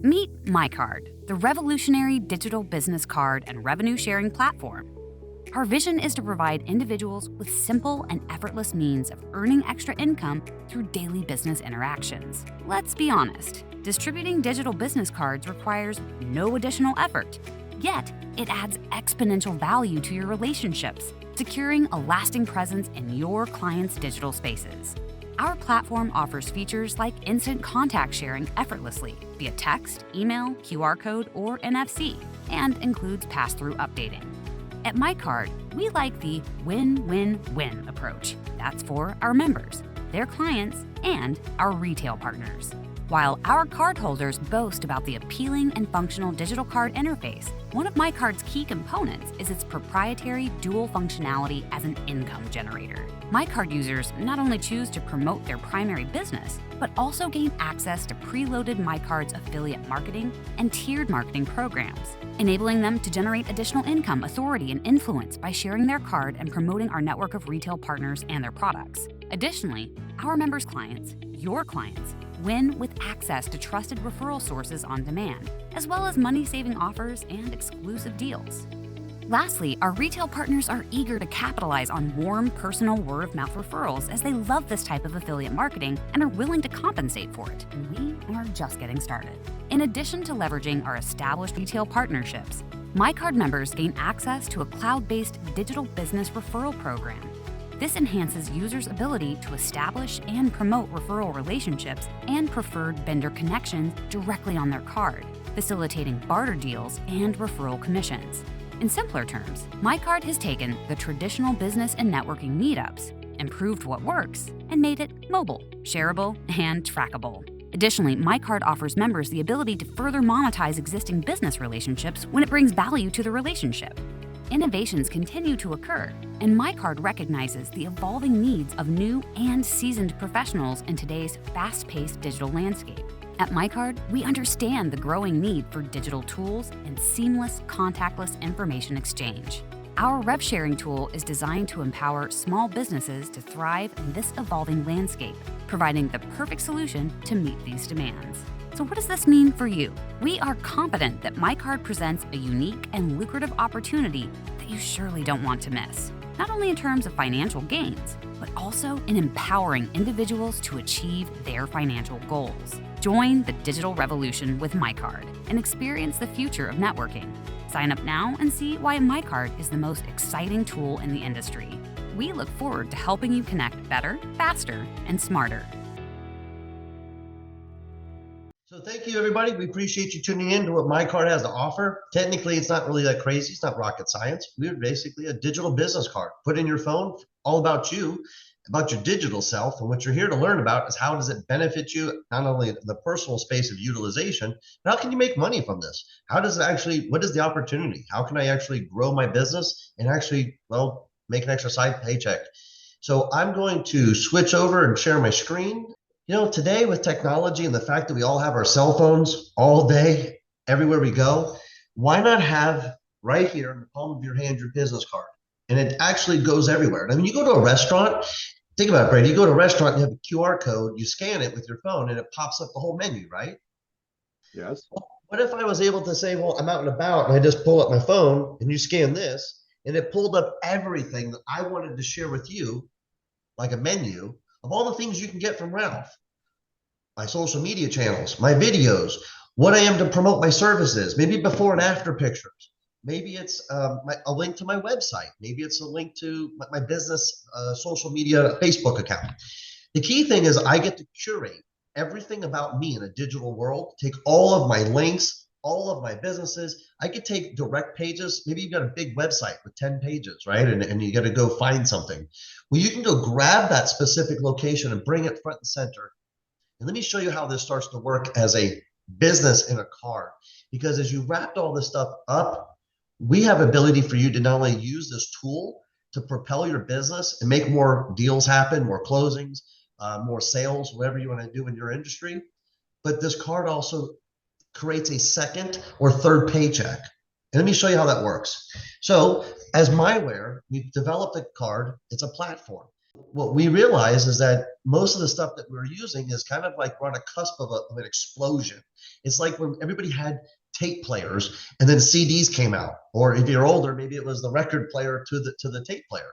Meet MiCard, the revolutionary digital business card and revenue sharing platform. Our vision is to provide individuals with simple and effortless means of earning extra income through daily business interactions. Let's be honest, distributing digital business cards requires no additional effort, yet it adds exponential value to your relationships, securing a lasting presence in your clients' digital spaces. Our platform offers features like instant contact sharing effortlessly via text, email, QR code, or NFC, and includes pass-through updating. At MiCard, we like the win-win-win approach. That's for our members, their clients, and our retail partners. While our cardholders boast about the appealing and functional digital card interface, one of MiCard's key components is its proprietary dual functionality as an income generator. MiCard users not only choose to promote their primary business, but also gain access to preloaded MiCard's affiliate marketing and tiered marketing programs, enabling them to generate additional income, authority, and influence by sharing their card and promoting our network of retail partners and their products. Additionally, our members' clients, your clients, win with access to trusted referral sources on demand, as well as money-saving offers and exclusive deals. Lastly, our retail partners are eager to capitalize on warm, personal word-of-mouth referrals as they love this type of affiliate marketing and are willing to compensate for it, and we are just getting started. In addition to leveraging our established retail partnerships, MiCard members gain access to a cloud-based digital business referral program. This enhances users' ability to establish and promote referral relationships and preferred vendor connections directly on their card, facilitating barter deals and referral commissions. In simpler terms, MiCard has taken the traditional business and networking meetups, improved what works, and made it mobile, shareable, and trackable. Additionally, MiCard offers members the ability to further monetize existing business relationships when it brings value to the relationship. Innovations continue to occur, and MiCard recognizes the evolving needs of new and seasoned professionals in today's fast-paced digital landscape. At MiCard, we understand the growing need for digital tools and seamless, contactless information exchange. Our rev sharing tool is designed to empower small businesses to thrive in this evolving landscape, providing the perfect solution to meet these demands. So what does this mean for you? We are confident that MiCard presents a unique and lucrative opportunity that you surely don't want to miss, not only in terms of financial gains, but also in empowering individuals to achieve their financial goals. Join the digital revolution with MiCard and experience the future of networking. Sign up now and see why MiCard is the most exciting tool in the industry. We look forward to helping you connect better, faster, and smarter. So thank you, everybody. We appreciate you tuning in to what MiCard has to offer. Technically, it's not really that crazy. It's not rocket science. We're basically a digital business card. Put in your phone, all about you, about your digital self. And what you're here to learn about is how does it benefit you, not only in the personal space of utilization, but how can you make money from this? How does it actually, what is the opportunity? How can I actually grow my business and actually, well, make an extra side paycheck? So I'm going to switch over and share my screen. You know, today with technology and the fact that we all have our cell phones all day, everywhere we go, why not have right here in the palm of your hand your business card? And it actually goes everywhere. I mean, you go to a restaurant, think about it, Brady, you go to a restaurant, you have a QR code, you scan it with your phone and it pops up the whole menu, right? Yes. What if I was able to say, well, I'm out and about and I just pull up my phone and you scan this and it pulled up everything that I wanted to share with you, like a menu of all the things you can get from Ralph, my social media channels, my videos, what I am to promote my services, maybe before and after pictures. Maybe it's a link to my website. Maybe it's a link to my business social media Facebook account. The key thing is I get to curate everything about me in a digital world, take all of my links, all of my businesses. I could take direct pages. Maybe you've got a big website with 10 pages, right? And you got to go find something. Well, you can go grab that specific location and bring it front and center. And let me show you how this starts to work as a business in a card. Because as you wrapped all this stuff up, we have ability for you to not only use this tool to propel your business and make more deals happen, more closings, more sales, whatever you want to do in your industry, but this card also creates a second or third paycheck. And let me show you how that works. So as MyWare, we've developed a card. It's a platform. What we realize is that most of the stuff that we're using is kind of like we're on a cusp of an explosion. It's like when everybody had tape players and then CDs came out, or if you're older, maybe it was the record player to the tape player.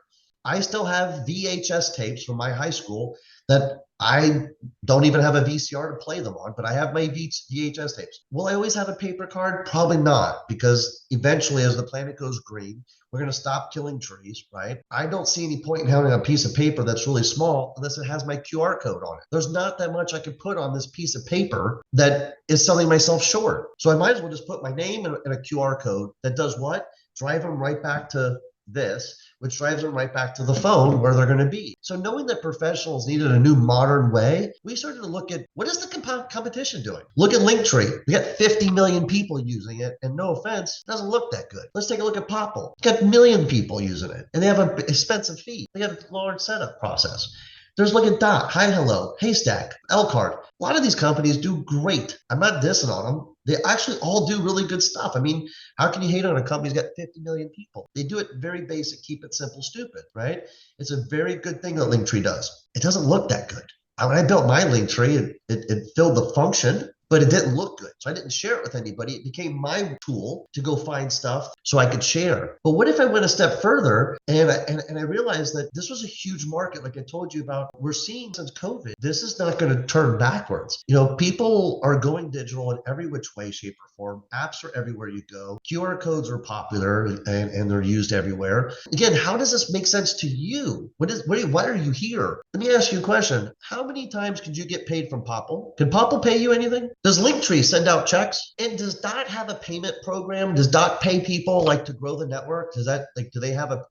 I still have VHS tapes from my high school that I don't even have a VCR to play them on, but I have my VHS tapes. Will I always have a paper card? Probably not, because eventually, as the planet goes green, we're going to stop killing trees, right? I don't see any point in having a piece of paper that's really small unless it has my QR code on it. There's not that much I could put on this piece of paper that is selling myself short. So I might as well just put my name and a QR code that does what? Drive them right back to this, which drives them right back to the phone where they're going to be. So knowing that professionals needed a new modern way, we started to look at what is the competition doing? Look at Linktree. We got 50 million people using it, and no offense, it doesn't look that good. Let's take a look at Popple. Got a million people using it, and they have an expensive fee. They got a large setup process. There's look at Dot, Hi Hello, Haystack, Lcard. A lot of these companies do great. I'm not dissing on them. They actually all do really good stuff. I mean, how can you hate on a company that's got 50 million people? They do it very basic, keep it simple, stupid, right? It's a very good thing that Linktree does. It doesn't look that good. When I built my Linktree, it filled the function, but it didn't look good. So I didn't share it with anybody. It became my tool to go find stuff so I could share. But what if I went a step further and I realized that this was a huge market, like I told you about. We're seeing since COVID, this is not going to turn backwards. People are going digital in every which way, shape, or form. Apps are everywhere you go. QR codes are popular and they're used everywhere. Again, how does this make sense to you? Why are you here? Let me ask you a question. How many times could you get paid from Popple? Can Popple pay you anything? Does Linktree send out checks? And does Dot have a payment program? Does Dot pay people to grow the network? Do they have a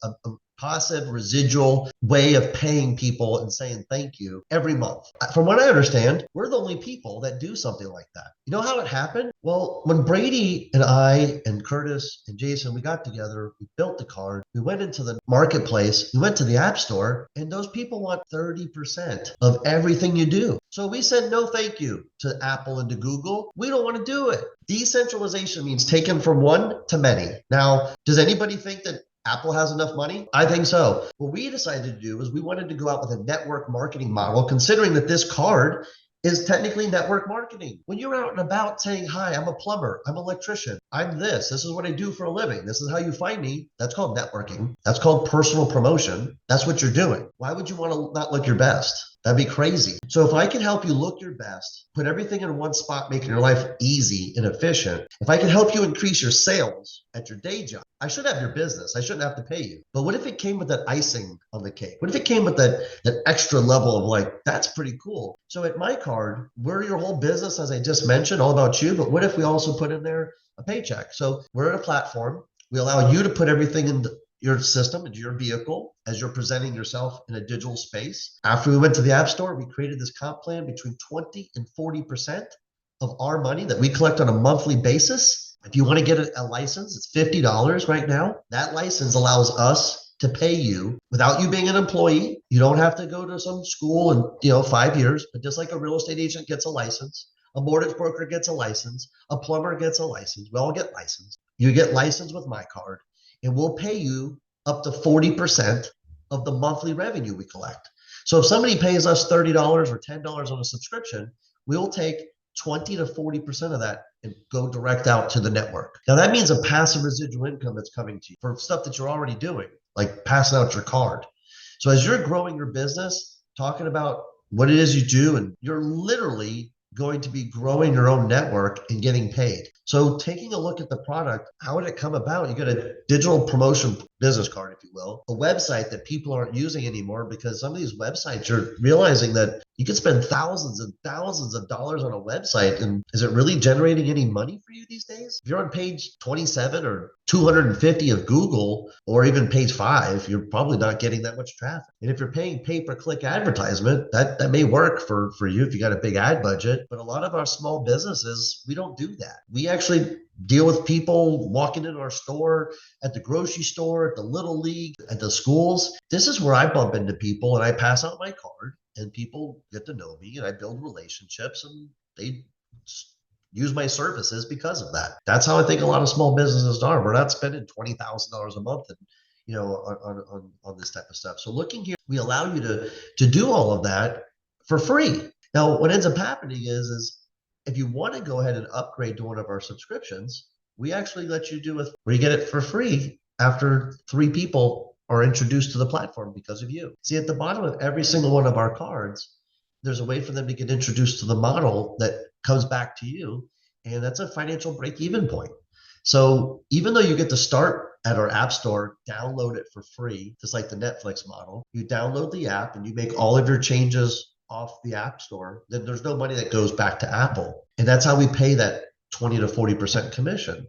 passive residual way of paying people and saying thank you every month? From what I understand, we're the only people that do something like that. You know how it happened? Well, when Brady and I and Curtis and Jason, we got together, we built the card, we went into the marketplace, we went to the app store, and those people want 30% of everything you do. So we said no thank you to Apple and to Google. We don't want to do it. Decentralization means taken from one to many. Now, does anybody think that Apple has enough money? I think so. What we decided to do is we wanted to go out with a network marketing model, considering that this card is technically network marketing. When you're out and about saying, hi, I'm a plumber, I'm an electrician, I'm this is what I do for a living, this is how you find me, that's called networking. That's called personal promotion. That's what you're doing. Why would you want to not look your best? That'd be crazy. So if I can help you look your best, put everything in one spot, making your life easy and efficient, if I can help you increase your sales at your day job, I should have your business. I shouldn't have to pay you. But what if it came with that icing on the cake? What if it came with that extra level of that's pretty cool. So at MiCard, we're your whole business, as I just mentioned, all about you. But what if we also put in there a paycheck? So we're at a platform. We allow you to put everything in your system, into your vehicle, as you're presenting yourself in a digital space. After we went to the App Store, we created this comp plan between 20 and 40% of our money that we collect on a monthly basis. If you want to get a license, it's $50 right now. That license allows us to pay you without you being an employee. You don't have to go to some school in 5 years, but just like a real estate agent gets a license, a mortgage broker gets a license, a plumber gets a license. We all get licensed. You get licensed with MiCard, and we'll pay you up to 40% of the monthly revenue we collect. So if somebody pays us $30 or $10 on a subscription, we'll take 20 to 40% of that and go direct out to the network. Now that means a passive residual income that's coming to you for stuff that you're already doing, like passing out your card. So as you're growing your business, talking about what it is you do, and you're literally going to be growing your own network and getting paid. So taking a look at the product, how would it come about? You got a digital promotion business card, if you will, a website that people aren't using anymore, because some of these websites, you're realizing that you could spend thousands and thousands of dollars on a website. And is it really generating any money for you these days? If you're on page 27 or 250 of Google, or even page 5, you're probably not getting that much traffic. And if you're paying pay-per-click advertisement, that may work for you if you got a big ad budget. But a lot of our small businesses, we don't do that. We actually deal with people walking into our store, at the grocery store, at the Little League, at the schools. This is where I bump into people and I pass out my card and people get to know me and I build relationships and they use my services because of that. That's how I think a lot of small businesses are. We're not spending $20,000 a month on this type of stuff. So looking here, we allow you to do all of that for free. Now, what ends up happening is if you want to go ahead and upgrade to one of our subscriptions, we actually let you do it where you get it for free after 3 people are introduced to the platform because of you. See, at the bottom of every single one of our cards, there's a way for them to get introduced to the model that comes back to you. And that's a financial break-even point. So even though you get to start at our app store, download it for free, just like the Netflix model, you download the app and you make all of your changes off the app store, then there's no money that goes back to Apple. And that's how we pay that 20 to 40% commission.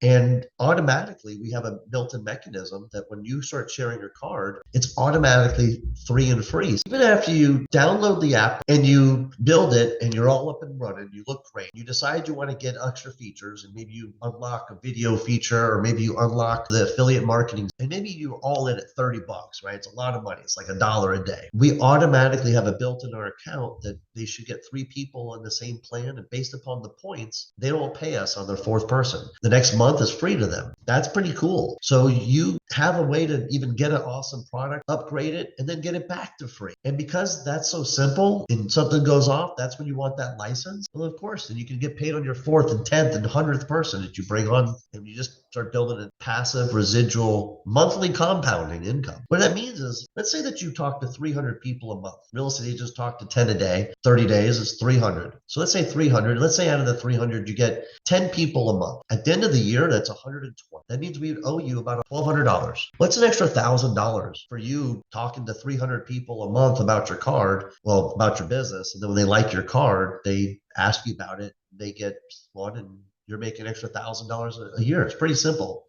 And automatically, we have a built-in mechanism that when you start sharing your card, it's automatically free and free. Even after you download the app and you build it and you're all up and running, you look great, you decide you want to get extra features, and maybe you unlock a video feature, or maybe you unlock the affiliate marketing, and maybe you're all in at $30, right? It's a lot of money. It's like $1 a day. We automatically have a built in our account that they should get 3 people on the same plan, and based upon the points, they don't pay us on their 4th person. The next month is free to them. That's pretty cool. So you have a way to even get an awesome product, upgrade it, and then get it back to free. And because that's so simple and something goes off, that's when you want that license. Well, of course, then you can get paid on your 4th and 10th and 100th person that you bring on, and you just start building a passive residual monthly compounding income. What that means is, let's say that you talk to 300 people a month. Real estate agents talk to 10 a day. 30 days is 300. So let's say 300. Let's say out of the 300, you get 10 people a month. At the end of the year, that's 120. That means we owe you about $1,200. What's an extra $1,000 for you talking to 300 people a month about your card, well, about your business, and then when they like your card, they ask you about it, they get one, and you're making an extra $1,000 a year. It's pretty simple.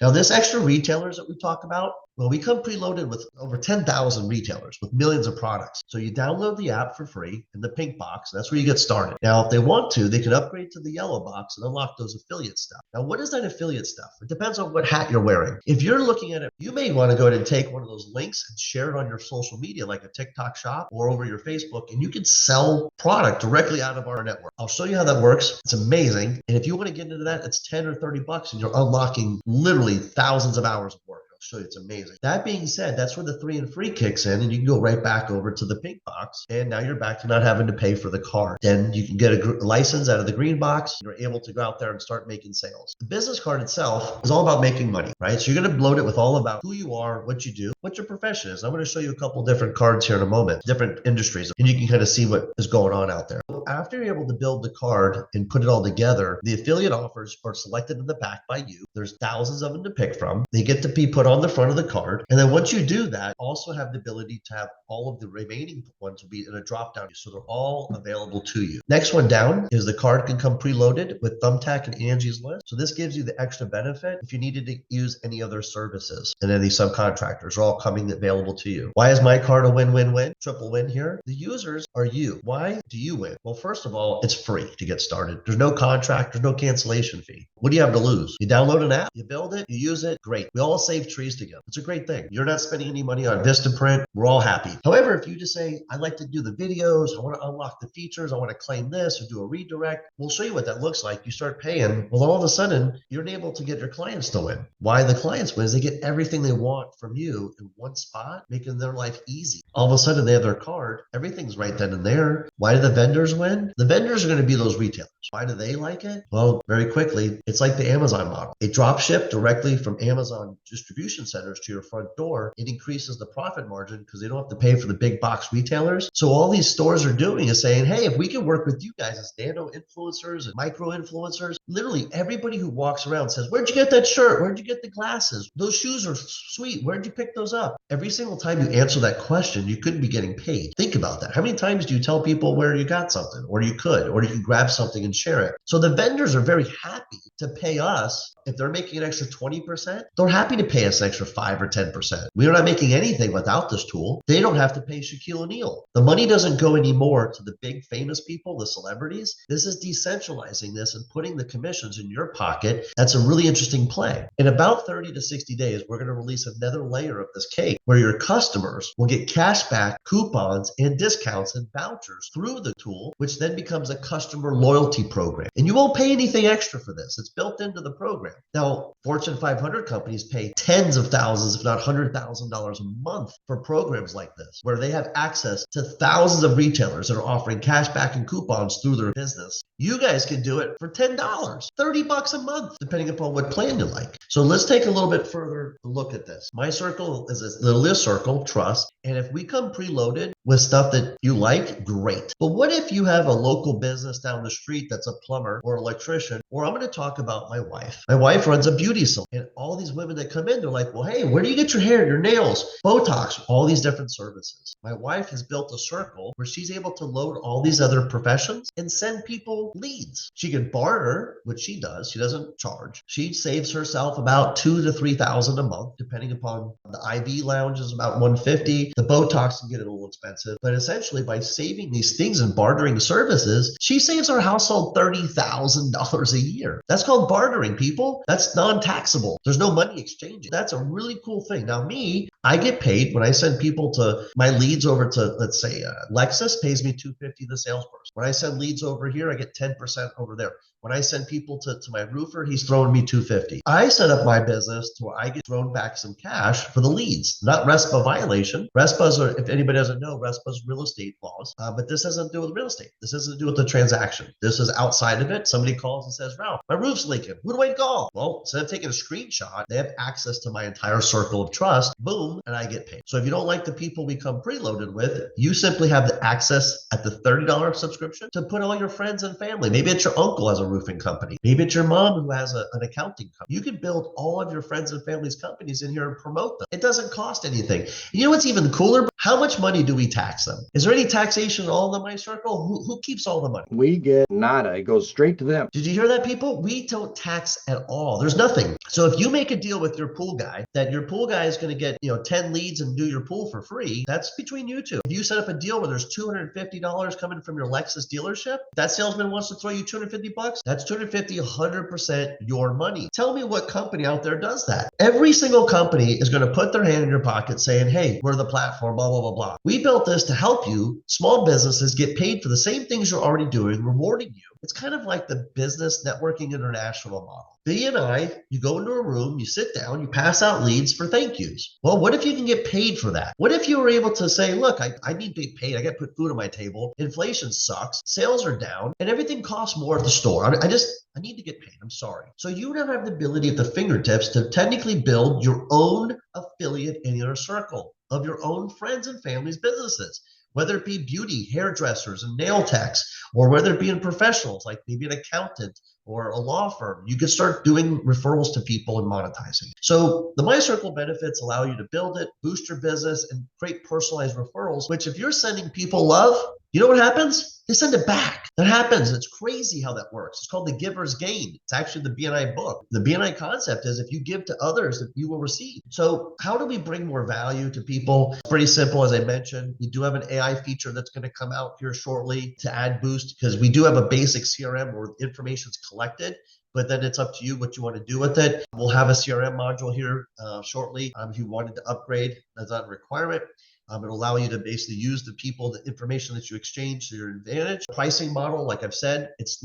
Now, this extra retailers that we talk about, well, we come preloaded with over 10,000 retailers with millions of products. So you download the app for free in the pink box. That's where you get started. Now, if they want to, they can upgrade to the yellow box and unlock those affiliate stuff. Now, what is that affiliate stuff? It depends on what hat you're wearing. If you're looking at it, you may want to go ahead and take one of those links and share it on your social media, like a TikTok shop or over your Facebook, and you can sell product directly out of our network. I'll show you how that works. It's amazing. And if you want to get into that, it's 10 or 30 bucks, and you're unlocking literally thousands of hours of work. I'll show you. It's amazing. That being said, that's where the 3 and free kicks in, and you can go right back over to the pink box, and now you're back to not having to pay for the card. Then you can get a license out of the green box. You're able to go out there and start making sales. The business card itself is all about making money, right? So you're going to load it with all about who you are, what you do, what your profession is. I'm going to show you a couple different cards here in a moment, different industries, and you can kind of see what is going on out there. After you're able to build the card and put it all together, the affiliate offers are selected in the back by you. There's thousands of them to pick from. They get to be put on the front of the card. And then once you do that, also have the ability to have all of the remaining ones will be in a drop down. So they're all available to you. Next one down is the card can come preloaded with Thumbtack and Angie's List. So this gives you the extra benefit if you needed to use any other services, and any subcontractors are all coming available to you. Why is MiCard a win-win-win? Triple win here. The users are you. Why do you win? Well, first of all, it's free to get started. There's no contract. There's no cancellation fee. What do you have to lose? You download an app, you build it, you use it. Great. We all save trees together. It's a great thing. You're not spending any money on Vistaprint. We're all happy. However, if you just say, I like to do the videos, I want to unlock the features, I want to claim this or do a redirect, we'll show you what that looks like. You start paying. Well, all of a sudden, you're able to get your clients to win. Why the clients win is they get everything they want from you in one spot, making their life easy. All of a sudden, they have their card. Everything's right then and there. Why do the vendors win? The vendors are going to be those retailers. Why do they like it? Well, very quickly, it's like the Amazon model. They drop ship directly from Amazon distribution centers to your front door. It increases the profit margin because they don't have to pay for the big box retailers. So all these stores are doing is saying, hey, if we can work with you guys as nano influencers and micro influencers, literally everybody who walks around says, where'd you get that shirt? Where'd you get the glasses? Those shoes are sweet. Where'd you pick those up? Every single time you answer that question, you could be getting paid. Think about that. How many times do you tell people where you got something, or you can grab something and share it? So the vendors are very happy to pay us. If they're making an extra 20%, they're happy to pay us an extra 5 or 10%. We are not making anything without this tool. They don't have to pay Shaquille O'Neal. The money doesn't go anymore to the big famous people, the celebrities. This is decentralizing this and putting the commissions in your pocket. That's a really interesting play. In about 30 to 60 days, we're going to release another layer of this cake where your customers will get cash back, coupons, and discounts and vouchers through the tool, which which then becomes a customer loyalty program. And you won't pay anything extra for this. It's built into the program. Now, Fortune 500 companies pay tens of thousands, if not $100,000 a month for programs like this, where they have access to thousands of retailers that are offering cash back and coupons through their business. You guys can do it for $10, $30 a month, depending upon what plan you like. So let's take a little bit further look at this. My circle is a little circle, trust. And if we come preloaded with stuff that you like, great. But what if you have a local business down the street that's a plumber or electrician? Or I'm going to talk about my wife. My wife runs a beauty salon, and all these women that come in, they're like, well, hey, where do you get your hair, your nails, Botox, all these different services? My wife has built a circle where she's able to load all these other professions and send people leads. She can barter, which she does. She doesn't charge. She saves herself about $2,000 to $3,000 a month, depending upon the IV lounge is about $150. The Botox can get a little expensive, but essentially by saving these things and bartering services, she saves our household $30,000 a year. That's called bartering, people. That's non-taxable. There's no money exchanging. That's a really cool thing. Now me, I get paid when I send people to my leads over to, let's say, Lexus pays me $250 the salesperson. When I send leads over here, I get 10% over there. When I send people to my roofer, he's throwing me $250. I set up my business to where I get thrown back some cash for the leads, not RESPA violation. RESPA's are, if anybody doesn't know, RESPA's real estate laws, but this has nothing to do with real estate. This has to do with the transaction. This is outside of it. Somebody calls and says, Ralph, my roof's leaking. Who do I call? Well, instead of taking a screenshot, they have access to my entire circle of trust. Boom, and I get paid. So if you don't like the people we come preloaded with, you simply have the access at the $30 subscription to put all your friends and family. Maybe it's your uncle has a roofing company. Maybe it's your mom who has an accounting company. You can build all of your friends and family's companies in here and promote them. It doesn't cost anything. You know what's even cooler? How much money do we tax them? Is there any taxation at all in my circle? Who keeps all the money? We get nada. It goes straight to them. Did you hear that, people? We don't tax at all. There's nothing. So if you make a deal with your pool guy that your pool guy is going to get 10 leads and do your pool for free, that's between you two. If you set up a deal where there's $250 coming from your Lexus dealership, that salesman wants to throw you $250, that's $250, 100% your money. Tell me what company out there does that. Every single company is going to put their hand in your pocket saying, hey, we're the platform, blah, blah, blah, blah. We built this to help you, small businesses, get paid for the same things you're already doing, rewarding you. It's kind of like the Business Networking International model. B&I, you go into a room, you sit down, you pass out leads for thank yous. Well, what if you can get paid for that? What if you were able to say, look, I need to get paid. I got to put food on my table. Inflation sucks. Sales are down and everything costs more at the store. I need to get paid. I'm sorry. So you now have the ability at the fingertips to technically build your own affiliate in your circle of your own friends and family's businesses. Whether it be beauty, hairdressers, and nail techs, or whether it be in professionals, like maybe an accountant or a law firm, you can start doing referrals to people and monetizing. So the My Circle benefits allow you to build it, boost your business, and create personalized referrals, which if you're sending people love, you know what happens? They send it back. That happens. It's crazy how that works. It's called the giver's gain. It's actually the BNI book. The BNI concept is if you give to others, that you will receive. So how do we bring more value to people? It's pretty simple. As I mentioned, we do have an AI feature that's going to come out here shortly to add boost, because we do have a basic CRM where information is collected, but then it's up to you what you want to do with it. We'll have a CRM module here shortly. If you wanted to upgrade, that's not a requirement. It'll allow you to basically use the people, the information that you exchange to your advantage. Pricing model, like I've said, it's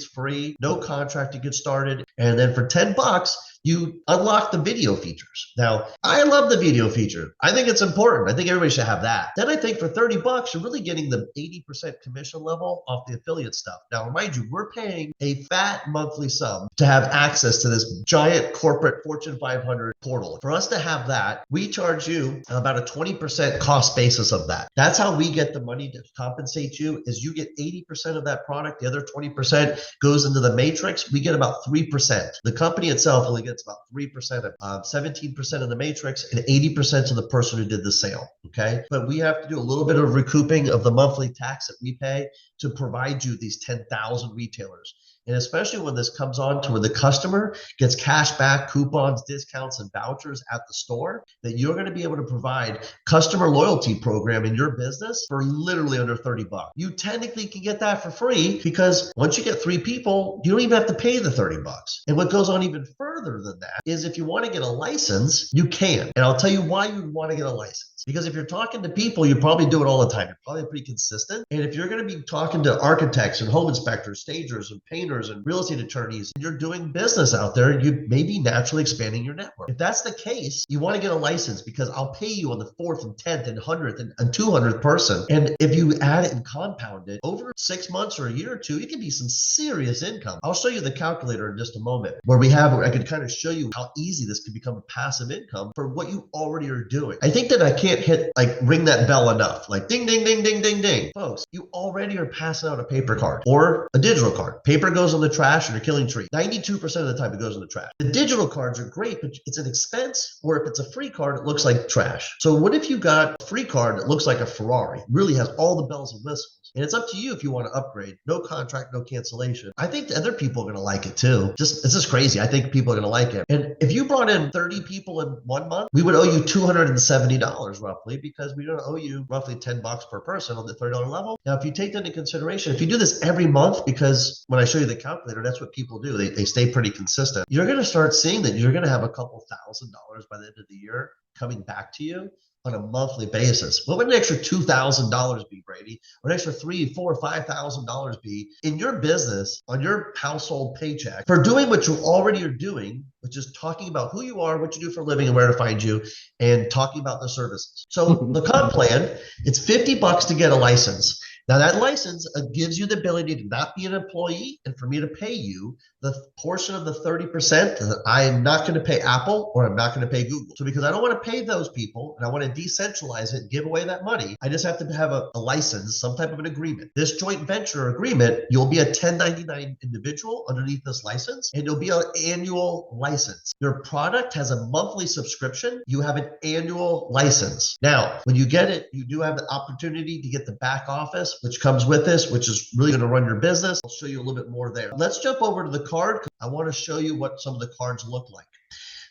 free, no contract to get started. And then for $10, you unlock the video features. Now, I love the video feature. I think it's important. I think everybody should have that. Then I think for $30, you're really getting the 80% commission level off the affiliate stuff. Now, remind you, we're paying a fat monthly sum to have access to this giant corporate Fortune 500 portal. For us to have that, we charge you about a 20% cost basis of that. That's how we get the money to compensate you, is you get 80% of that product. The other 20% goes into the matrix. We get about 3%. The company itself only gets about 3% of 17% of the matrix and 80% to the person who did the sale. Okay. But we have to do a little bit of recouping of the monthly tax that we pay to provide you these 10,000 retailers. And especially when this comes on to where the customer gets cash back, coupons, discounts, and vouchers at the store, that you're going to be able to provide customer loyalty program in your business for literally under 30 bucks. You technically can get that for free because once you get 3 people, you don't even have to pay the 30 bucks. And what goes on even further than that is if you want to get a license, you can. And I'll tell you why you want to get a license. Because if you're talking to people, you probably do it all the time. You're probably pretty consistent. And if you're going to be talking to architects and home inspectors, stagers and painters and real estate attorneys, and you're doing business out there, you may be naturally expanding your network. If that's the case, you want to get a license because I'll pay you on the 4th and 10th and 100th and 200th person. And if you add it and compound it over 6 months or a year or two, it can be some serious income. I'll show you the calculator in just a moment where I could kind of show you how easy this could become a passive income for what you already are doing. I think that I can't ring that bell enough, like ding, ding, ding, ding, ding, ding. Folks, you already are passing out a paper card or a digital card. Paper goes in the trash and you're killing trees. 92% of the time it goes in the trash. The digital cards are great, but it's an expense, or if it's a free card, it looks like trash. So what if you got a free card that looks like a Ferrari, really has all the bells and whistles? And it's up to you if you want to upgrade. No contract, no cancellation. I think other people are going to like it too. It's just crazy. I think people are going to like it. And if you brought in 30 people in 1 month, we would owe you $270 roughly, because we don't owe you roughly 10 bucks per person on the $30 level. Now, if you take that into consideration, if you do this every month, because when I show you the calculator, that's what people do. They stay pretty consistent. You're going to start seeing that you're going to have a couple $1,000s by the end of the year coming back to you on a monthly basis. What would an extra $2,000 be, Brady? Or an extra $3,000, $4,000, $5,000 be in your business on your household paycheck for doing what you already are doing, which is talking about who you are, what you do for a living, and where to find you, and talking about the services. So the comp plan, it's 50 bucks to get a license. Now that license gives you the ability to not be an employee and for me to pay you the portion of the 30% that I am not going to pay Apple or I'm not going to pay Google. So because I don't want to pay those people and I want to decentralize it and give away that money, I just have to have a license, some type of an agreement. This joint venture agreement, you'll be a 1099 individual underneath this license, and you'll be an annual license. Your product has a monthly subscription. You have an annual license. Now, when you get it, you do have the opportunity to get the back office, which comes with this, which is really going to run your business. I'll show you a little bit more there. Let's jump over to the card. I want to show you what some of the cards look like.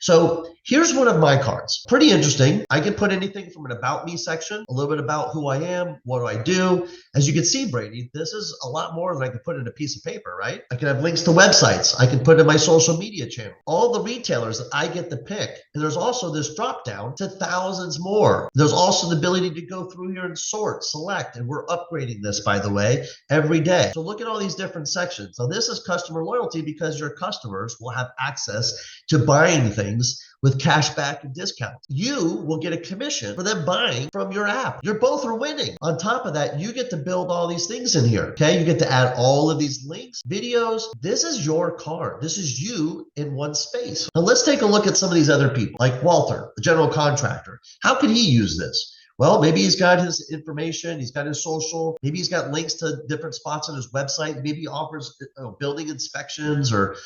So here's one of my cards. Pretty interesting. I can put anything from an about me section, a little bit about who I am, what do I do. As you can see, Brady, this is a lot more than I can put in a piece of paper, right? I can have links to websites. I can put in my social media channel, all the retailers that I get to pick. And there's also this drop down to thousands more. There's also the ability to go through here and sort, select, and we're upgrading this, by the way, every day. So look at all these different sections. Now this is customer loyalty because your customers will have access to buying things with cash back and discounts. You will get a commission for them buying from your app. You're both are winning. On top of that, you get to build all these things in here. Okay, you get to add all of these links, videos. This is your card. This is you in one space. Now let's take a look at some of these other people, like Walter, the general contractor. How can he use this? Well, maybe he's got his information, he's got his social, maybe he's got links to different spots on his website, maybe he offers building inspections, or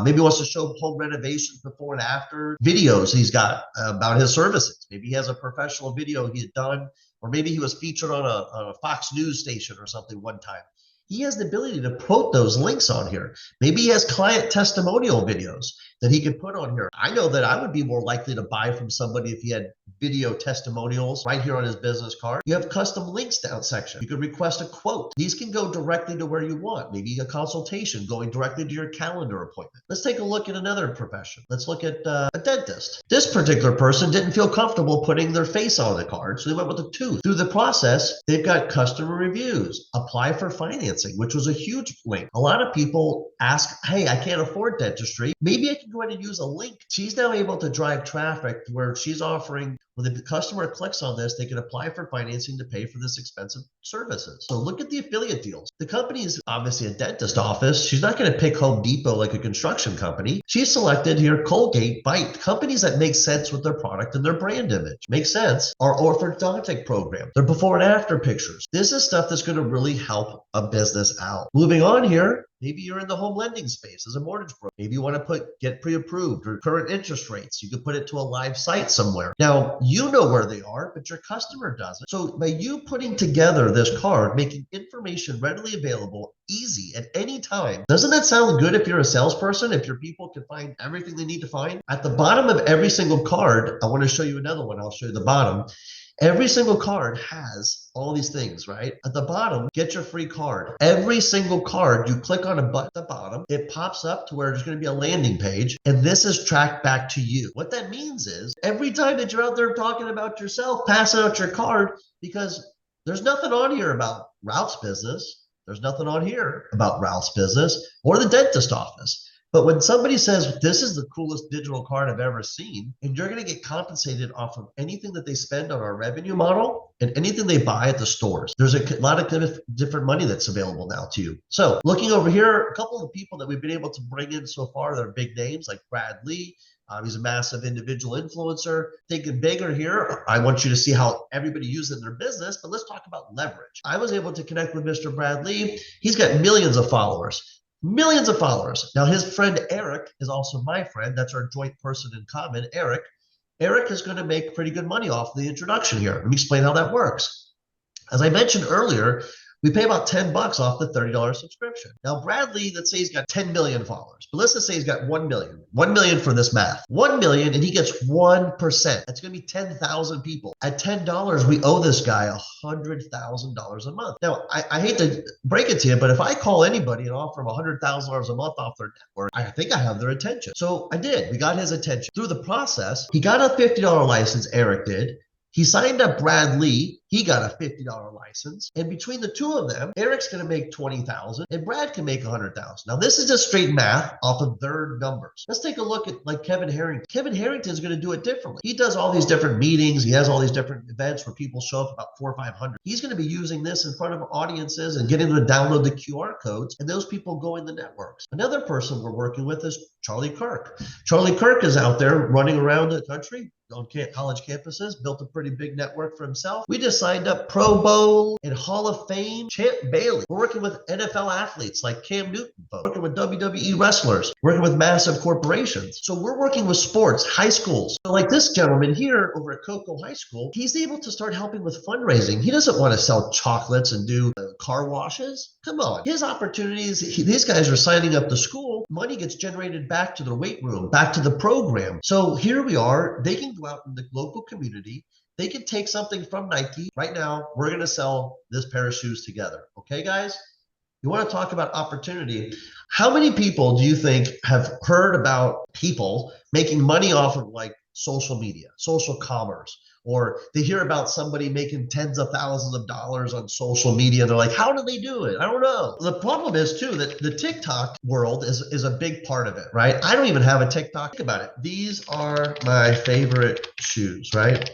maybe he wants to show home renovations before and after videos he's got about his services. Maybe he has a professional video he had done, or maybe he was featured on a Fox News station or something one time. He has the ability to put those links on here. Maybe he has client testimonial videos that he could put on here. I know that I would be more likely to buy from somebody if he had video testimonials right here on his business card. You have custom links down section. You could request a quote. These can go directly to where you want. Maybe a consultation going directly to your calendar appointment. Let's take a look at another profession. Let's look at a dentist. This particular person didn't feel comfortable putting their face on the card, so they went with a tooth. Through the process, they've got customer reviews, apply for financing, which was a huge link. A lot of people ask, hey, I can't afford dentistry. Maybe I can go ahead and use a link. She's now able to drive traffic to where she's offering, when the customer clicks on this, they can apply for financing to pay for this expensive services. So look at the affiliate deals. The company is obviously a dentist office. She's not going to pick Home Depot like a construction company. She selected here Colgate, Bite, companies that make sense with their product and their brand image. Makes sense. Our orthodontic program, their before and after pictures. This is stuff that's going to really help a business out. Moving on here. Maybe you're in the home lending space as a mortgage broker. Maybe you want to get pre-approved or current interest rates. You could put it to a live site somewhere. Now, You know where they are, but your customer doesn't. So by you putting together this card, making information readily available, easy at any time, doesn't that sound good if you're a salesperson, if your people can find everything they need to find? At the bottom of every single card, I want to show you another one. I'll show you the bottom. Every single card has all these things, right? At the bottom, get your free card. Every single card, you click on a button at the bottom, it pops up to where there's going to be a landing page, and this is tracked back to you. What that means is every time that you're out there talking about yourself, passing out your card, because there's nothing on here about Ralph's business. There's nothing on here about Ralph's business or the dentist office. But when somebody says, this is the coolest digital card I've ever seen, and you're going to get compensated off of anything that they spend on our revenue model and anything they buy at the stores, there's a lot of different money that's available now to you. So looking over here, a couple of the people that we've been able to bring in so far that are big names like Brad Lee. He's a massive individual influencer. Thinking bigger here, I want you to see how everybody uses it in their business, but let's talk about leverage. I was able to connect with Mr. Brad Lee. He's got millions of followers. Millions of followers. Now, his friend Eric is also my friend. That's our joint person in common, Eric. Eric is going to make pretty good money off the introduction here. Let me explain how that works. As I mentioned earlier, we pay about $10 off the $30 subscription. Now, Bradley, let's say he's got 10 million followers, but let's just say he's got 1 million. 1 million for this math. 1 million, and he gets 1%. That's going to be 10,000 people. At $10, we owe this guy $100,000 a month. Now, I hate to break it to you, but if I call anybody and offer him $100,000 a month off their network, I think I have their attention. So I did. We got his attention. Through the process, he got a $50 license, Eric did. He signed up Brad Lee. He got a $50 license. And between the two of them, Eric's going to make $20,000 and Brad can make $100,000. Now, this is just straight math off of their numbers. Let's take a look at like Kevin Harrington. Kevin Harrington's going to do it differently. He does all these different meetings. He has all these different events where people show up, about 400 or 500. He's going to be using this in front of audiences and getting them to download the QR codes, and those people go in the networks. Another person we're working with is Charlie Kirk. Charlie Kirk is out there running around the country on college campuses, built a pretty big network for himself. We just signed up Pro Bowl and Hall of Fame Champ Bailey. We're working with NFL athletes like Cam Newton, working with WWE wrestlers, working with massive corporations. So we're working with sports, high schools. So like this gentleman here over at Cocoa High School, he's able to start helping with fundraising. He doesn't want to sell chocolates and do car washes. Come on. His opportunities, these guys are signing up to school. Money gets generated back to the weight room, back to the program. So here we are. They can go out in the local community. They can take something from Nike. Right now, we're going to sell this pair of shoes together. Okay, guys? You want to talk about opportunity. How many people do you think have heard about people making money off of like social media, social commerce? Or they hear about somebody making tens of thousands of dollars on social media. And they're like, how do they do it? I don't know. The problem is too, that the TikTok world is a big part of it, right? I don't even have a TikTok. Think about it. These are my favorite shoes, right?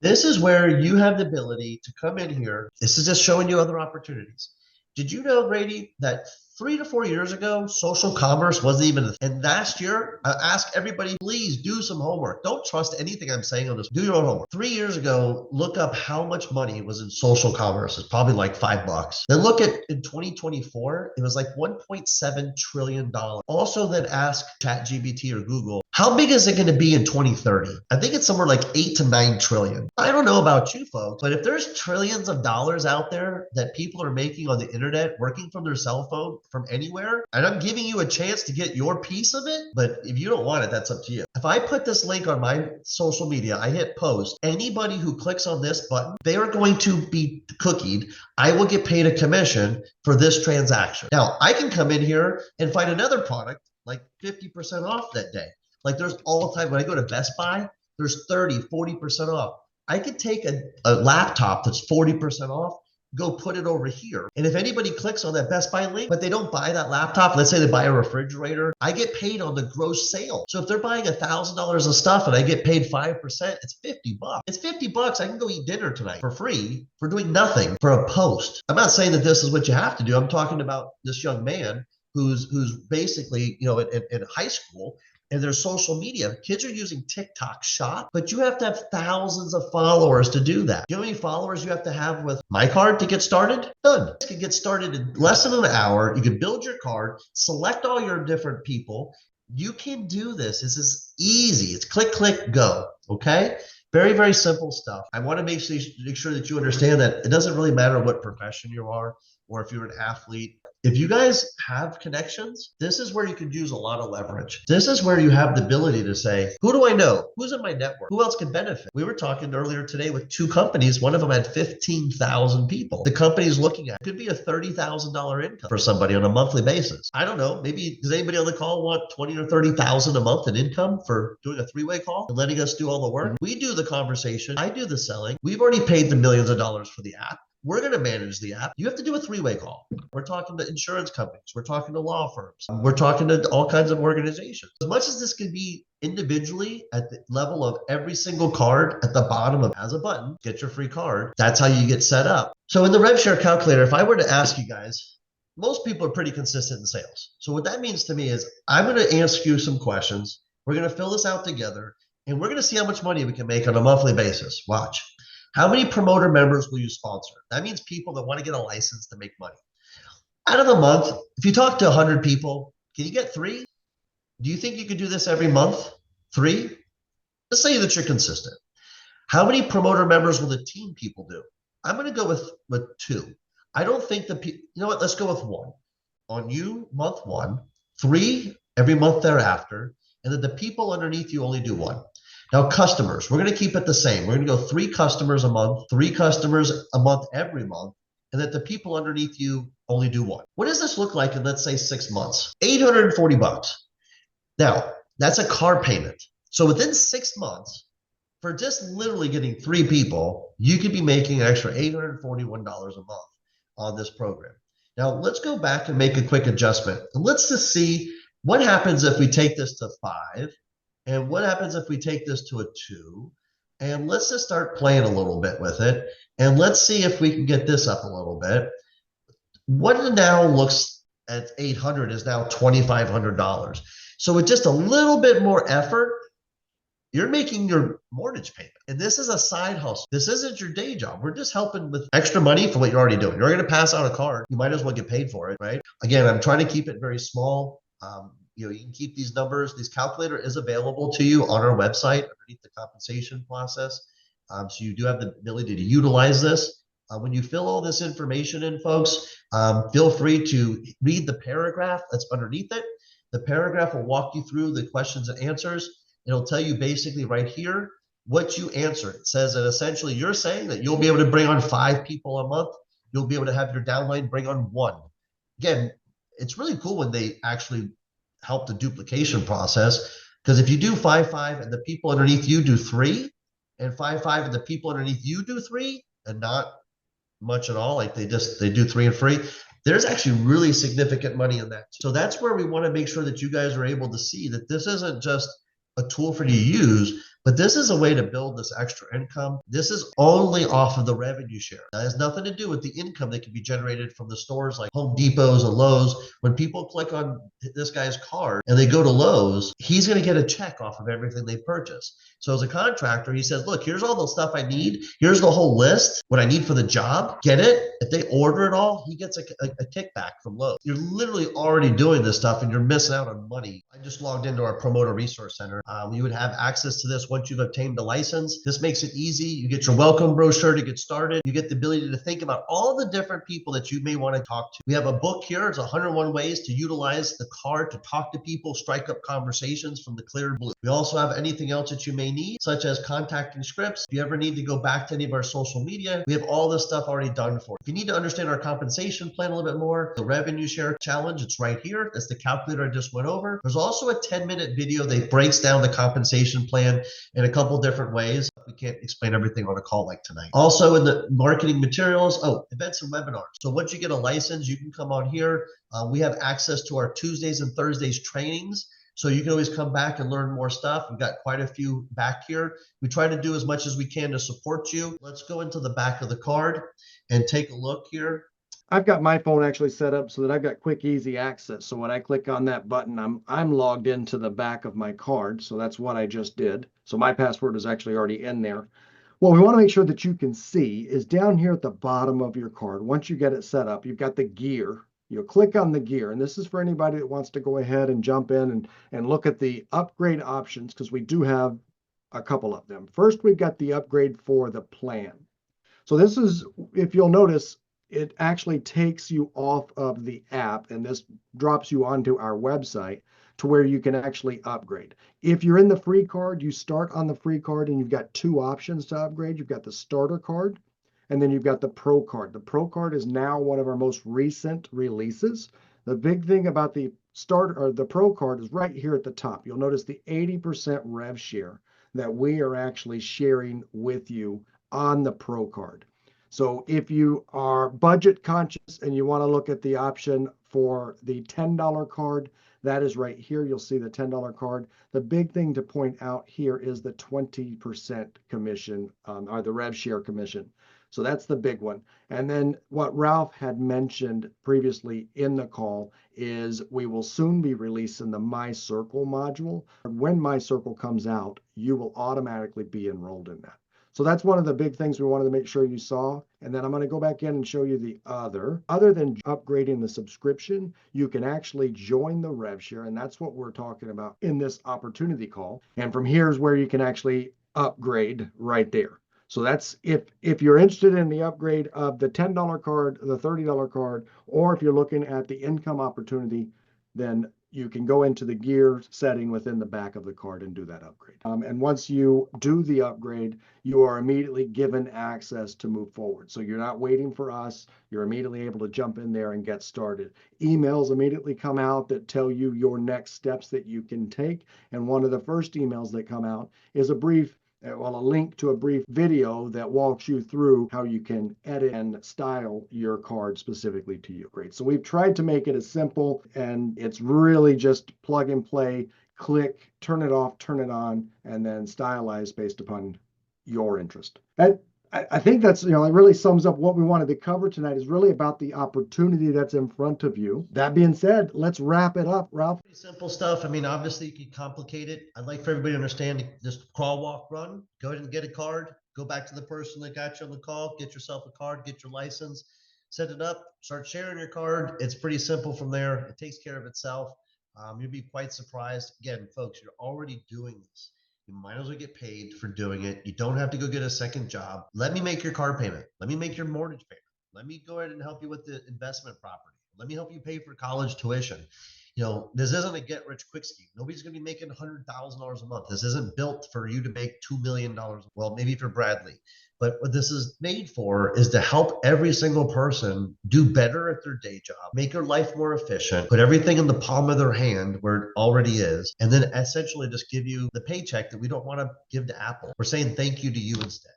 This is where you have the ability to come in here. This is just showing you other opportunities. Did you know, Grady, that 3 to 4 years ago, social commerce wasn't even, and last year, I asked everybody, please do some homework. Don't trust anything I'm saying on this. Do your own homework. 3 years ago, look up how much money was in social commerce. It's probably like $5. Then look at in 2024, it was like $1.7 trillion. Also then ask ChatGPT or Google, how big is it going to be in 2030? I think it's somewhere like 8 to 9 trillion. I don't know about you folks, but if there's trillions of dollars out there that people are making on the internet, working from their cell phone, from anywhere, and I'm giving you a chance to get your piece of it, but if you don't want it, that's up to you. If I put this link on my social media, I hit post, anybody who clicks on this button, they are going to be cookied. I will get paid a commission for this transaction. Now, I can come in here and find another product like 50% off that day. Like there's all the time, when I go to Best Buy, there's 30, 40% off. I could take a laptop that's 40% off, go put it over here. And if anybody clicks on that Best Buy link, but they don't buy that laptop, let's say they buy a refrigerator, I get paid on the gross sale. So if they're buying $1,000 of stuff and I get paid 5%, it's $50. It's $50. I can go eat dinner tonight for free for doing nothing for a post. I'm not saying that this is what you have to do. I'm talking about this young man who's basically, in high school. And there's social media. Kids are using TikTok Shop, but you have to have thousands of followers to do that. You know how many followers you have to have with MiCard to get started? None. You can get started in less than an hour. You can build your card, select all your different people. You can do this. This is easy. It's click, click, go. Okay? Very, very simple stuff. I want to make sure that you understand that it doesn't really matter what profession you are or if you're an athlete. If you guys have connections, this is where you could use a lot of leverage. This is where you have the ability to say, who do I know? Who's in my network? Who else can benefit? We were talking earlier today with two companies. One of them had 15,000 people. The company's looking at it could be a $30,000 income for somebody on a monthly basis. I don't know. Maybe does anybody on the call want 20 or 30,000 a month in income for doing a three-way call and letting us do all the work? We do the conversation. I do the selling. We've already paid the millions of dollars for the app. We're going to manage the app. You have to do a three-way call. We're talking to insurance companies. We're talking to law firms. We're talking to all kinds of organizations. As much as this can be individually at the level of every single card at the bottom of has a button, get your free card. That's how you get set up. So in the rev share calculator, if I were to ask you guys, most people are pretty consistent in sales. So what that means to me is I'm going to ask you some questions. We're going to fill this out together and we're going to see how much money we can make on a monthly basis. Watch. How many promoter members will you sponsor? That means people that want to get a license to make money. Out of the month, if you talk to 100 people, can you get 3? Do you think you could do this every month? 3? Let's say that you're consistent. How many promoter members will the team people do? I'm going to go with 2. I don't think the people, you know what? Let's go with 1. On you, month 1, 3 every month thereafter, and then the people underneath you only do 1. Now, customers, we're going to keep it the same. We're going to go 3 customers a month, 3 customers a month every month, and that the people underneath you only do 1. What does this look like in, let's say, 6 months? $840. Now, that's a car payment. So within 6 months, for just literally getting 3 people, you could be making an extra $841 a month on this program. Now, let's go back and make a quick adjustment. And let's just see what happens if we take this to 5. And what happens if we take this to a 2? And let's just start playing a little bit with it. And let's see if we can get this up a little bit. What it now looks at 800 is now $2,500. So with just a little bit more effort, you're making your mortgage payment. And this is a side hustle. This isn't your day job. We're just helping with extra money for what you're already doing. You're going to pass out a card. You might as well get paid for it, right? Again, I'm trying to keep it very small. You can keep these numbers. This calculator is available to you on our website underneath the compensation process. So you do have the ability to utilize this. When you fill all this information in, folks, feel free to read the paragraph that's underneath it. The paragraph will walk you through the questions and answers. It'll tell you basically right here what you answered. It says that essentially you're saying that you'll be able to bring on 5 people a month. You'll be able to have your downline bring on 1. Again, it's really cool when they actually help the duplication process, because if you do 5-5 and the people underneath you do 3, and 5-5 and the people underneath you do 3 and not much at all, like they do 3 and 3, there's actually really significant money in that. So that's where we want to make sure that you guys are able to see that this isn't just a tool for you to use, but this is a way to build this extra income. This is only off of the revenue share. That has nothing to do with the income that can be generated from the stores like Home Depots and Lowe's. When people click on this guy's card and they go to Lowe's, he's going to get a check off of everything they purchase. So as a contractor, he says, look, here's all the stuff I need. Here's the whole list, what I need for the job. Get it? If they order it all, he gets a kickback from Lowe's. You're literally already doing this stuff and you're missing out on money. I just logged into our Promoter Resource Center. You would have access to this once you've obtained a license. This makes it easy. You get your welcome brochure to get started. You get the ability to think about all the different people that you may want to talk to. We have a book here. It's 101 ways to utilize the card to talk to people, strike up conversations from the clear blue. We also have anything else that you may need, such as contacting scripts. If you ever need to go back to any of our social media, we have all this stuff already done for you. If you need to understand our compensation plan a little bit more, the revenue share challenge, it's right here. That's the calculator I just went over. There's also a 10-minute video that breaks down the compensation plan in a couple different ways. We can't explain everything on a call like tonight. Also in the marketing materials, events and webinars. So once you get a license, you can come on here. We have access to our Tuesdays and Thursdays trainings. So you can always come back and learn more stuff. We've got quite a few back here. We try to do as much as we can to support you. Let's go into the back of the card and take a look here. I've got my phone actually set up so that I've got quick, easy access. So when I click on that button, I'm logged into the back of my card. So that's what I just did. So my password is actually already in there. What we want to make sure that you can see is down here at the bottom of your card. Once you get it set up, you've got the gear. You'll click on the gear, and this is for anybody that wants to go ahead and jump in and look at the upgrade options, because we do have a couple of them. First, we've got the upgrade for the plan. So this is, if you'll notice, it actually takes you off of the app, and this drops you onto our website to where you can actually upgrade. If you're in the free card, you start on the free card and you've got two options to upgrade. You've got the starter card and then you've got the pro card. The pro card is now one of our most recent releases. The big thing about the starter or the pro card is right here at the top. You'll notice the 80% rev share that we are actually sharing with you on the pro card. So if you are budget conscious and you want to look at the option for the $10 card, that is right here. You'll see the $10 card. The big thing to point out here is the 20% commission or the rev share commission. So that's the big one. And then what Ralph had mentioned previously in the call is we will soon be releasing the My Circle module. When My Circle comes out, you will automatically be enrolled in that. So that's one of the big things we wanted to make sure you saw. And then I'm going to go back in and show you the other. Other than upgrading the subscription, you can actually join the rev share. And that's what we're talking about in this opportunity call. And from here is where you can actually upgrade right there. So that's if you're interested in the upgrade of the $10 card, the $30 card, or if you're looking at the income opportunity, then you can go into the gear setting within the back of the card and do that upgrade. And once you do the upgrade, you are immediately given access to move forward. So you're not waiting for us. You're immediately able to jump in there and get started. Emails immediately come out that tell you your next steps that you can take. And one of the first emails that come out is a link to a brief video that walks you through how you can edit and style your card specifically to you. Great. So we've tried to make it as simple, and it's really just plug and play, click, turn it off, turn it on, and then stylize based upon your interest. And I think that's, it really sums up what we wanted to cover tonight is really about the opportunity that's in front of you. That being said, let's wrap it up, Ralph. Pretty simple stuff. I mean, obviously you can complicate it. I'd like for everybody to understand just crawl, walk, run, go ahead and get a card, go back to the person that got you on the call, get yourself a card, get your license, set it up, start sharing your card. It's pretty simple from there. It takes care of itself. You'll be quite surprised. Again, folks, you're already doing this. You might as well get paid for doing it. You don't have to go get a second job. Let me make your car payment. Let me make your mortgage payment. Let me go ahead and help you with the investment property. Let me help you pay for college tuition. This isn't a get rich quick scheme. Nobody's going to be making $100,000 a month. This isn't built for you to make $2 million. Well, maybe for Bradley. But what this is made for is to help every single person do better at their day job, make their life more efficient, put everything in the palm of their hand where it already is, and then essentially just give you the paycheck that we don't want to give to Apple. We're saying thank you to you instead.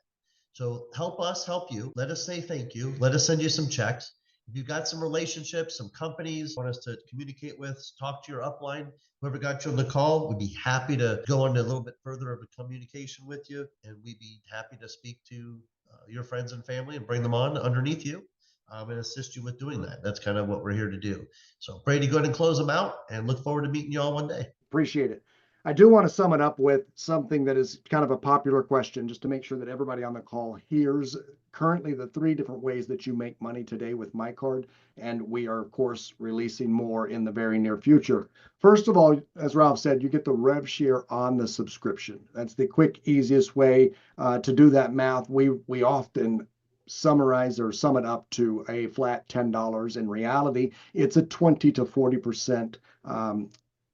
So help us help you. Let us say thank you. Let us send you some checks. If you've got some relationships, some companies want us to communicate with, talk to your upline, whoever got you on the call, we'd be happy to go into a little bit further of a communication with you. And we'd be happy to speak to your friends and family and bring them on underneath you and assist you with doing that. That's kind of what we're here to do. So Brady, go ahead and close them out and look forward to meeting you all one day. Appreciate it. I do want to sum it up with something that is kind of a popular question, just to make sure that everybody on the call hears currently the 3 different ways that you make money today with MiCard. And we are, of course, releasing more in the very near future. First of all, as Ralph said, you get the rev share on the subscription. That's the quick, easiest way to do that math. We often summarize or sum it up to a flat $10. In reality, it's a 20 to 40%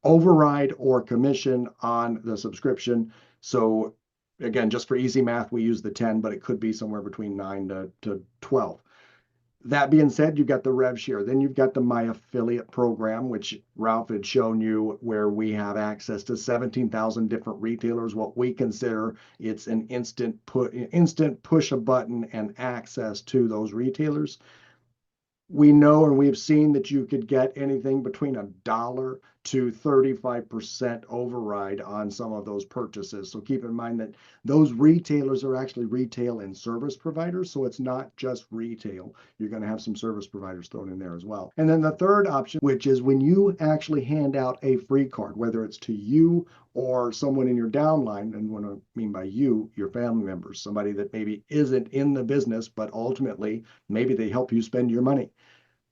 override or commission on the subscription. So again, just for easy math, we use the 10, but it could be somewhere between 9 to 12. That being said, you've got the rev share. Then you've got the My Affiliate program, which Ralph had shown you, where we have access to 17,000 different retailers. What we consider it's an instant push a button and access to those retailers. We know and we've seen that you could get anything between $1 to 35% override on some of those purchases. So keep in mind that those retailers are actually retail and service providers. So it's not just retail. You're going to have some service providers thrown in there as well. And then the third option, which is when you actually hand out a free card, whether it's to you or someone in your downline, and what I mean by you, your family members, somebody that maybe isn't in the business, but ultimately maybe they help you spend your money.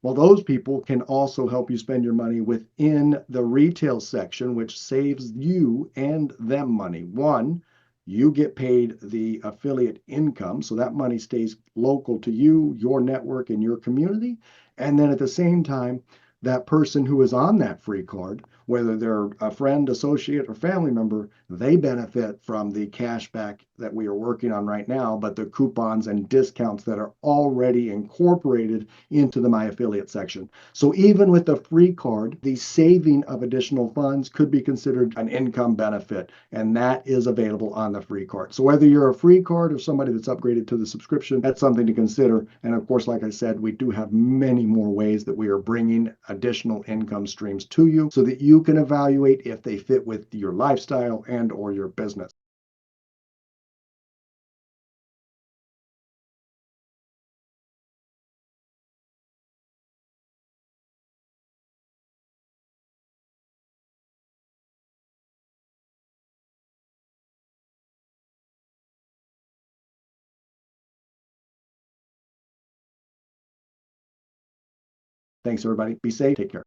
Well, those people can also help you spend your money within the retail section, which saves you and them money. One, You get paid the affiliate income. So that money stays local to you, your network, and your community. And then at the same time, that person who is on that free card, whether they're a friend, associate, or family member, they benefit from the cash back that we are working on right now, but the coupons and discounts that are already incorporated into the My Affiliate section. So even with the free card, the saving of additional funds could be considered an income benefit, and that is available on the free card. So whether you're a free card or somebody that's upgraded to the subscription, that's something to consider. And of course, like I said, we do have many more ways that we are bringing additional income streams to you so that you can evaluate if they fit with your lifestyle and or your business. Thanks, everybody. Be safe. Take care.